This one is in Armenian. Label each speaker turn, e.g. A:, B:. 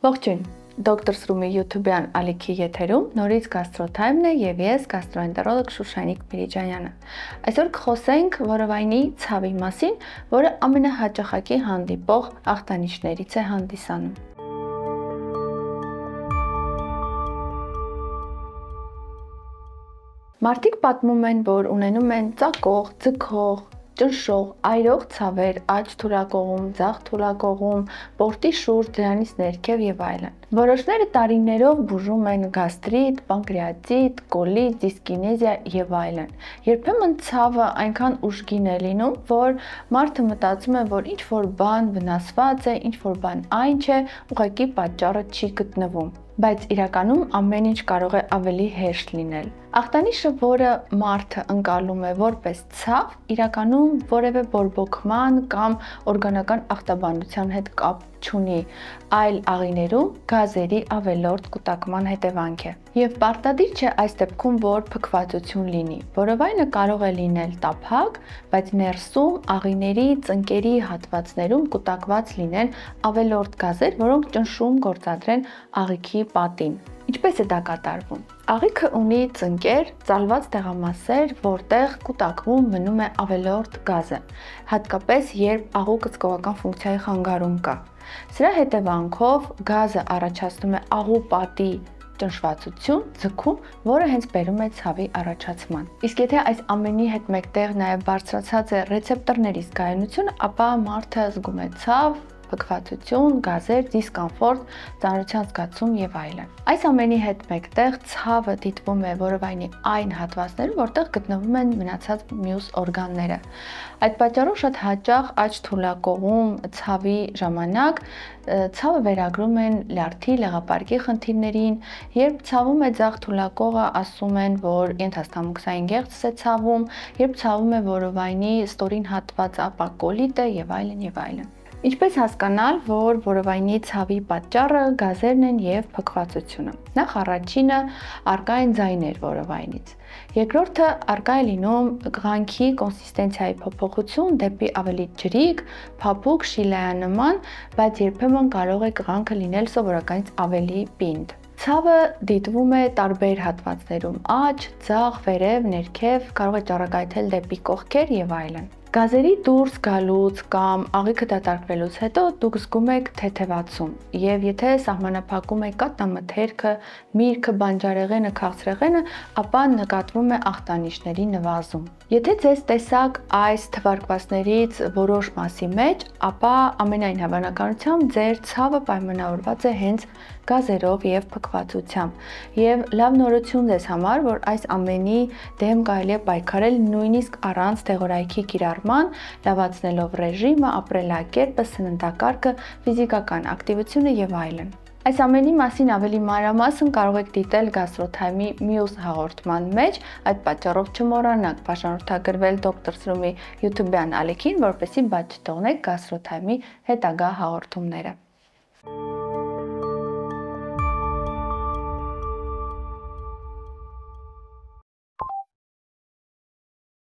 A: Ողջույն, Դոկտոր Սրումի YouTube-յան ալիքի եթերում նորից Gastrotyme-ն է եւ ես գաստրոենտերոլոգ Շուշանիկ Միրիջանյանը։ Այսօր կխոսենք որովայնի ցավի մասին, որը ամենահաճախակի հանդիպող ախտանիշներից է հանդիսանում։ Մարդիկ պատմում են, որ ունենում են ծակող, ձգող, ճնշող, այրող ցավեր, աջ թուլակողում, ձախ թուլակողում, պորտի շուրջ, դրանից ներքև եւ այլն։ Որոշները տարիներով բուժում են գաստրիտ, պանկրեատիտ, կոլիտ, դիսկինեզիա եւ այլն։ Երբեմն ցավը այնքան ուժգին է լինում, որ մարդը մտածում է, որ ինչ որ բան վնասված է, ինչ որ բան այն չէ, ուղղակի պատճառը չի գտնվում։ Բայց իրականում ամեն ինչ կարող է ավելի հեշտ լինել։ Ախտանիշը, որը մարդը ընկալում է որպես ցավ, իրականում որևէ բորբոքման կամ օրգանական ախտաբանության հետ կապ չունի, այլ աղիներում գազերի ավելորդ կուտակման հետևանք է։ Եվ պարտադիր չէ այս դեպքում, որ փքվածություն լինի։ Որովայնը կարող է լինել տափակ, բայց ներսում աղիների, ծնկերի հատվածներում կուտակված լինեն ավելորդ գազեր, որոնք ճնշում գործադրեն աղիքի պատին։ Ինչպես է դա կատարվում։ Աղիքը ունի ծնկեր, ծալված տեղամասեր, որտեղ կուտակվում մնում է ավելորդ գազը, հատկապես երբ աղուկը ծկողական ֆունկցիայի խանգարում կա։ Սրա հետևանքով գազը առաջացնում է աղու պատի ճնշվածություն, ձգում, որը հենց բերում է ցավի առաջացման։ Իսկ եթե այս ամենի հետ մեկտեղ նաև բարձրացած է ռեցեպտորների զգայունությունը, ապա մարդը զգում է ցավ, փքվածություն, գազեր, դիսկոմֆորտ, ծանրության զգացում եւ այլն։ Այս ամենի հետ մեկտեղ ցավը դիտվում է որովայնի այն հատվածներում, որտեղ գտնվում են մնացած մյուս օրգանները։ Այդ պատճառով շատ հաճախ աջ թուլակողում ցավի ժամանակ ցավը վերագրում են լյարդի, լեղապարկի խնդիրներին, երբ ցավում է ձախ թուլակողը, ասում են, որ ենթաստամոքսային գեղձ է ցավում, երբ ցավում է որովայնի ստորին հատված, ապա կոլիտ է եւ այլն եւ այլն։ Ինչպես հասկանալ, որ որովայնի ցավի պատճառը գազերն են եւ փքվածությունը։ Նախ առաջինը արկա են ձայներ որովայնից։ Երկրորդը արկա է լինում ղանքի կոնսիստենցիայի փոփոխություն դեպի ավելի ջրիկ, փափուկ, շիլայանման, բայց երբեմն կարող է ղանքը լինել սովորականից ավելի պինդ։ Ցավը դիտվում է տարբեր հատվածներում՝ աջ, ձախ, վերև, ներքև, կարող է ճառագայթել դեպի կողքեր եւ այլն։ Գազերի դուրս գալուց կամ աղիքը դատարկվելուց հետո դուք զգում եք թեթևացում եւ եթե սահմանափակում եք կատամթերքը, միրգը, բանջարեղենը, քաղցրեղենը, ապա նկատվում է ախտանիշների նվազում։ Եթե ձեզ տեսակ այս թվարկվածներից որոշ մասի մեջ, ապա ամենայն հավանականությամբ ձեր ցավը պայմանավորված է հենց գազերով եւ փքվածությամբ։ Եվ լավ նորություն ձեզ համար, որ այս ամենի դեմ կարելի է պայքարել նույնիսկ առանց դեղորայքի կիրառման, լավացնելով ռեժիմը, ապրելակերպը, սննդակարգը, ֆիզիկական ակտիվությունը եւ այլն։ Այս ամենի մասին ավելի մանրամասն կարող եք դիտել Gastrotyme-ի մյուս հաղորդման մեջ, այդ պատճառով չմոռանաք բաժանորդագրվել Դոկտոր Սրումի YouTube-յան ալիքին, որպեսզի բաց չթողնեք Gastrotyme-ի հետագա հաղորդումները։